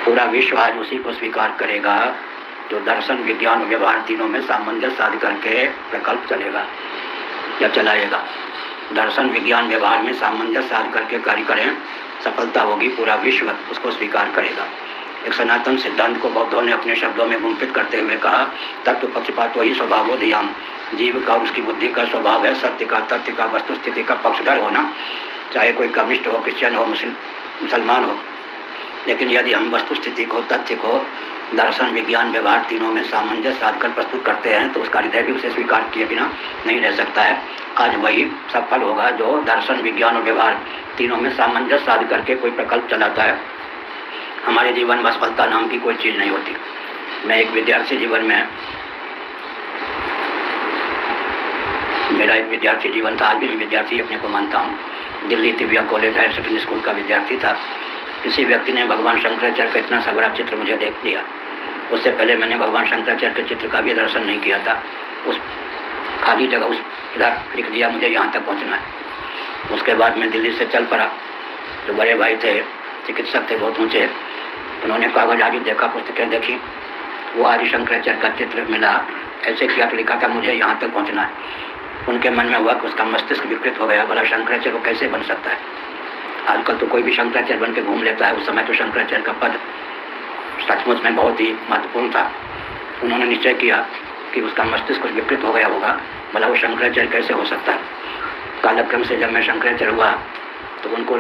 पूरा विश्व आज उसी को स्वीकार करेगा जो दर्शन विज्ञान और व्यवहार तीनों में सामंजस्य साध करके प्रकल्प चलेगा या चलाएगा। दर्शन विज्ञान व्यवहार में सामंजस्य साध करके कार्य करें, सफलता होगी, पूरा विश्व उसको स्वीकार करेगा। एक सनातन सिद्धांत को बौद्धों ने अपने शब्दों में गुंफित करते हुए कहा, तत्व पक्षपात वही स्वभावो धियाम। जीव का उसकी बुद्धि का स्वभाव है सत्य का, तथ्य का, वस्तु स्थिति का पक्षधर होना, चाहे कोई कम्युनिस्ट हो, क्रिश्चियन हो, मुसलमान हो। लेकिन यदि हम वस्तु स्थिति को, तथ्य को दर्शन विज्ञान व्यवहार तीनों में सामंजस्य साध कर प्रस्तुत करते हैं तो उसका हृदय भी उसे स्वीकार किए बिना नहीं रह सकता है। आज वही सफल होगा जो दर्शन विज्ञान और व्यवहार तीनों में सामंजस्य साध करके कोई प्रकल्प चलाता है। हमारे जीवन में असफलता नाम की कोई चीज़ नहीं होती। मैं एक विद्यार्थी जीवन में, मेरा एक विद्यार्थी जीवन था, आज भी मैं विद्यार्थी अपने को मानता हूँ। Delhi Tibbia college higher secondary school का विद्यार्थी था। किसी व्यक्ति ने भगवान शंकराचार्य का इतना सा बड़ा चित्र मुझे देख दिया। उससे पहले मैंने भगवान शंकराचार्य के चित्र का भी दर्शन नहीं किया था। उस खाली जगह उस इधर लिख दिया मुझे यहाँ तक पहुँचना है। उसके बाद मैं दिल्ली से चल पड़ा। जो बड़े भाई थे, चिकित्सक थे, बहुत ऊँचे, उन्होंने कागज आदि देखा, पुस्तकें देखी, वो आदि शंकराचार्य का चित्र मिला। ऐसे किया तो लिखा था मुझे यहाँ तक पहुँचना है। उनके मन में हुआ कि उसका मस्तिष्क विकृत हो गया, भला शंकराचार्य को कैसे बन सकता है। आजकल तो कोई भी शंकराचार्य बन के घूम लेता है, उस समय तो शंकराचार्य का पद सचमुच में बहुत ही महत्वपूर्ण था। उन्होंने निश्चय किया कि उसका मस्तिष्क विकृत हो गया होगा, भला वो शंकराचार्य कैसे हो सकता है। कालक्रम से जब मैं शंकराचार्य हुआ तो उनको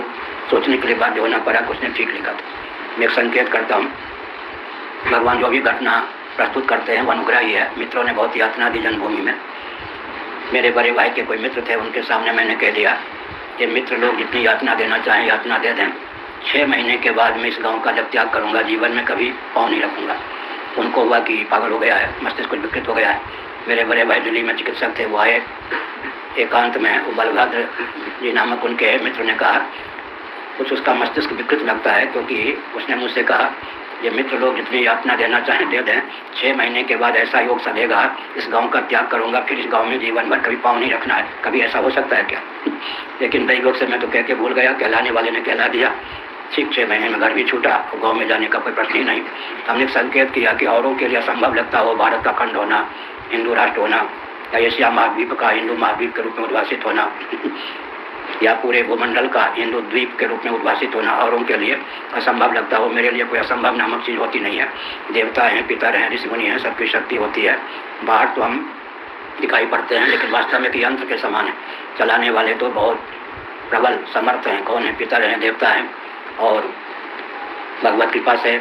सोचने के लिए बाध्य होना पड़ा कि उसने ठीक लिखा था। मैं एक संकेत करता हूँ, भगवान जो भी घटना प्रस्तुत करते हैं वो अनुग्रह ही है। मित्रों ने बहुत यातना दी जन्मभूमि में। मेरे बड़े भाई के कोई मित्र थे, उनके सामने मैंने कह दिया कि मित्र लोग जितनी यातना देना चाहें यातना दे दें, 6 महीने के बाद मैं इस गांव का जब त्याग करूंगा जीवन में कभी पाँव नहीं रखूंगा। उनको हुआ कि पागल हो गया है, मस्तिष्क कुछ विकृत हो गया है। मेरे बड़े भाई दिल्ली में चिकित्सक थे, वो आए एकांत में। वो बलभद्र जी नामक उनके मित्र ने कहा कुछ उसका मस्तिष्क विकृत लगता है, क्योंकि उसने मुझसे कहा ये मित्र लोग जितनी यातना देना चाहें दे दें, 6 महीने के बाद ऐसा योग सधेगा, इस गांव का त्याग करूंगा, फिर इस गांव में जीवन भर कभी पाँव नहीं रखना है। कभी ऐसा हो सकता है क्या? लेकिन दैवोग से मैं तो कह के भूल गया, कहलाने वाले ने कहला दिया। ठीक 6 महीने में घर भी छूटा और गाँव में जाने का कोई प्रश्न ही नहीं। हमने संकेत किया कि औरों के लिए असंभव लगता हो भारत का खंड होना, हिंदू राष्ट्र होना, या एशिया महाद्वीप का हिंदू महाद्वीप के रूप में उद्भासित होना, या पूरे भूमंडल का हिंदू द्वीप के रूप में उद्भासित होना औरों के लिए असंभव लगता हो। मेरे लिए कोई असंभव नामक चीज़ होती नहीं है। देवता हैं, पितर हैं, ऋषि मुनि हैं, सबकी शक्ति होती है। बाहर तो हम दिखाई पड़ते हैं लेकिन वास्तव में कि यंत्र के समान है। चलाने वाले तो बहुत प्रबल समर्थ हैं। कौन है? पितर हैं, देवता हैं। और भगवत कृपा से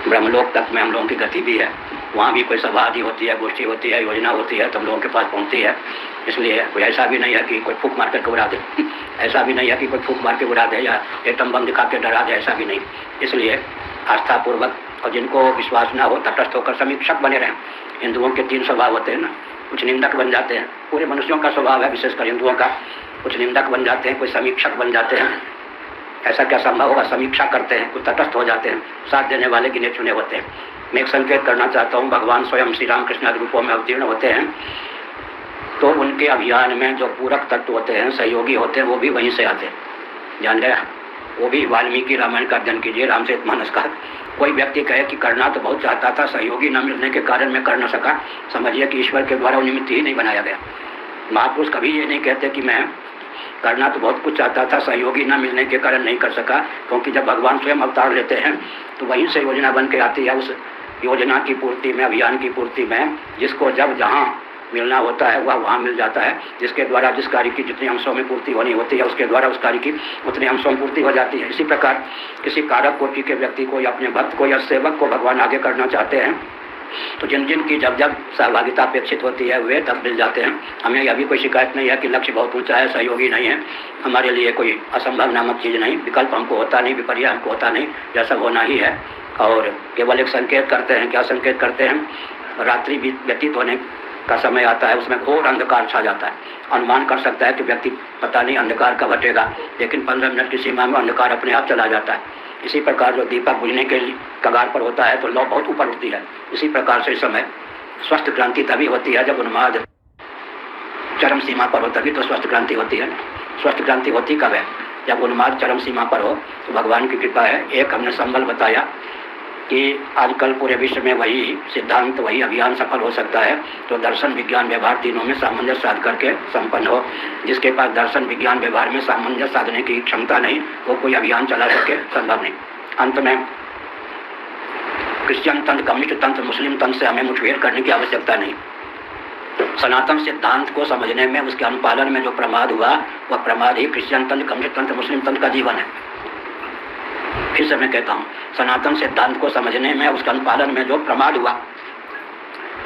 ब्रह्मलोक तक में हम लोगों की गति भी है। वहाँ भी कोई सभा आदि होती है, गोष्ठी होती है, योजना होती है तो हम लोगों के पास पहुँचती है। इसलिए कोई ऐसा भी नहीं है कि कोई फूंक मार करके उड़ा दे ऐसा भी नहीं है कि कोई फूंक मार के उड़ा दे या एटम बम दिखा के डरा दे, ऐसा भी नहीं। इसलिए आस्थापूर्वक, और जिनको विश्वास ना हो तटस्थ होकर समीक्षक बने रहें। हिंदुओं के 3 स्वभाव होते हैं ना, कुछ निंदक बन जाते हैं, पूरे मनुष्यों का स्वभाव है विशेषकर हिंदुओं का। कुछ निंदक बन जाते हैं, कोई समीक्षक बन जाते हैं। ऐसा क्या संभव होगा? समीक्षा करते हैं, कुछ तटस्थ हो जाते हैं, साथ देने वाले गिने चुने होते हैं। मैं एक संकेत करना चाहता हूँ, भगवान स्वयं श्री रामकृष्ण आदि रूपों में अवतीर्ण होते हैं तो उनके अभियान में जो पूरक तत्व होते हैं, सहयोगी होते हैं, वो भी वहीं से आते हैं। जान गया? वो भी वाल्मीकि रामायण का अध्ययन कीजिए, रामचरितमानस का। कोई व्यक्ति कहे कि करना तो बहुत चाहता था, सहयोगी न मिलने के कारण मैं कर न सका, समझिए कि ईश्वर के द्वारा वो निमित्त ही नहीं बनाया गया। महापुरुष कभी ये नहीं कहते कि मैं करना तो बहुत कुछ चाहता था, सहयोगी न मिलने के कारण नहीं कर सका, क्योंकि जब भगवान स्वयं अवतार लेते हैं तो वहीं से योजना बन के आती है। उस योजना की पूर्ति में, अभियान की पूर्ति में जिसको जब जहाँ मिलना होता है वह वहाँ मिल जाता है। जिसके द्वारा जिस कार्य की जितने अंशों में पूर्ति होनी होती है उसके द्वारा उस कार्य की उतने अंशों में पूर्ति हो जाती है। इसी प्रकार किसी कारक कोटि के व्यक्ति को या अपने भक्त को या सेवक को भगवान आगे करना चाहते हैं तो जिन जिन की जब जब सहभागिता अपेक्षित होती है वे तब मिल जाते हैं। हमें अभी कोई शिकायत नहीं है कि लक्ष्य बहुत ऊंचा है, सहयोगी नहीं है। हमारे लिए कोई असंभव नामक चीज़ नहीं, विकल्प हमको होता नहीं, विपर्य हमको होता नहीं, जैसा होना ही है। और केवल एक संकेत करते हैं। क्या संकेत करते हैं? रात्रि व्यतीत होने का समय आता है, उसमें घोर अंधकार छा जाता है। अनुमान कर सकता है कि व्यक्ति पता नहीं अंधकार कब हटेगा, लेकिन 15 मिनट की सीमा में अंधकार अपने आप चला जाता है। इसी प्रकार जो दीपक बुझने के कगार पर होता है तो लौ बहुत ऊपर उठती है। इसी प्रकार से इस समय स्वस्थ क्रांति तभी होती है जब उन्माद चरम सीमा पर हो, तभी तो स्वस्थ क्रांति होती है। स्वस्थ क्रांति होती कब है? जब उन्माद चरम सीमा पर हो तो भगवान की कृपा है। एक हमने संबल बताया कि आजकल पूरे विश्व में वही सिद्धांत, वही अभियान सफल हो सकता है तो दर्शन विज्ञान व्यवहार तीनों में सामंजस्य साध करके संपन्न हो। जिसके पास दर्शन विज्ञान व्यवहार में सामंजस्य साधने की क्षमता नहीं, वो कोई अभियान चला सके, संभव नहीं। अंत में क्रिश्चियन तंत्र, कम्युनिस्ट तंत्र, मुस्लिम तंत्र से हमें मुठभेड़ करने की आवश्यकता नहीं। सनातन सिद्धांत को समझने में, उसके अनुपालन में जो प्रमाद हुआ, वह प्रमाद ही क्रिश्चियन तंत्र, कम्युनिस्ट तंत्र, मुस्लिम तंत्र का जीवन है। फिर से मैं कहता हूँ, सनातन सिद्धांत को समझने में, उसके अनुपालन में जो प्रमाद हुआ,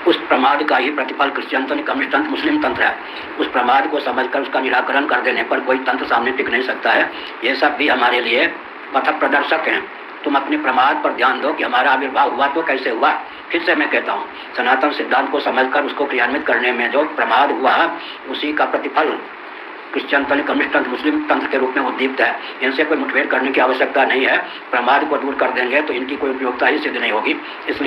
उस प्रमाद का ही प्रतिफल क्रिश्चियन तंत्र, कम्युनिस्ट तंत्र, मुस्लिम तंत्र है। उस प्रमाद को समझकर उसका निराकरण कर देने पर कोई तंत्र सामने टिक नहीं सकता है। ये सब भी हमारे लिए पथ प्रदर्शक हैं। तुम अपने प्रमाद पर ध्यान दो कि हमारा आविर्भाव हुआ तो कैसे हुआ। फिर से मैं कहता हूँ, सनातन सिद्धांत को समझकर उसको क्रियान्वित करने में जो प्रमाद हुआ, उसी का प्रतिफल क्रिश्चियन तंत्र, कम्युनिस्ट तंत्र, मुस्लिम तंत्र के रूप में उद्दीप्त है। इनसे कोई मुठभेड़ करने की आवश्यकता नहीं है। प्रमाद को दूर कर देंगे तो इनकी कोई उपयोगिता ही सिद्ध नहीं होगी। इसलिए